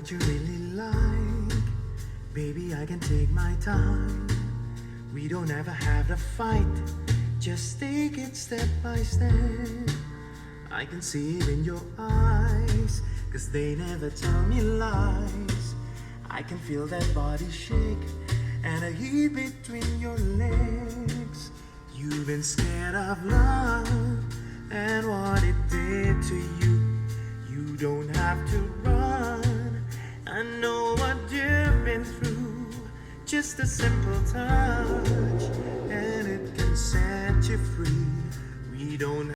what you really like. Baby, I can take my time. We don't ever have to fight. Just take it step by step. I can see it in your eyes, 'cause they never tell me lies. I can feel that body shake and a heat between your legs. You've been scared of love and what it did to you. You don't have to run. I know what you've been through. Just a simple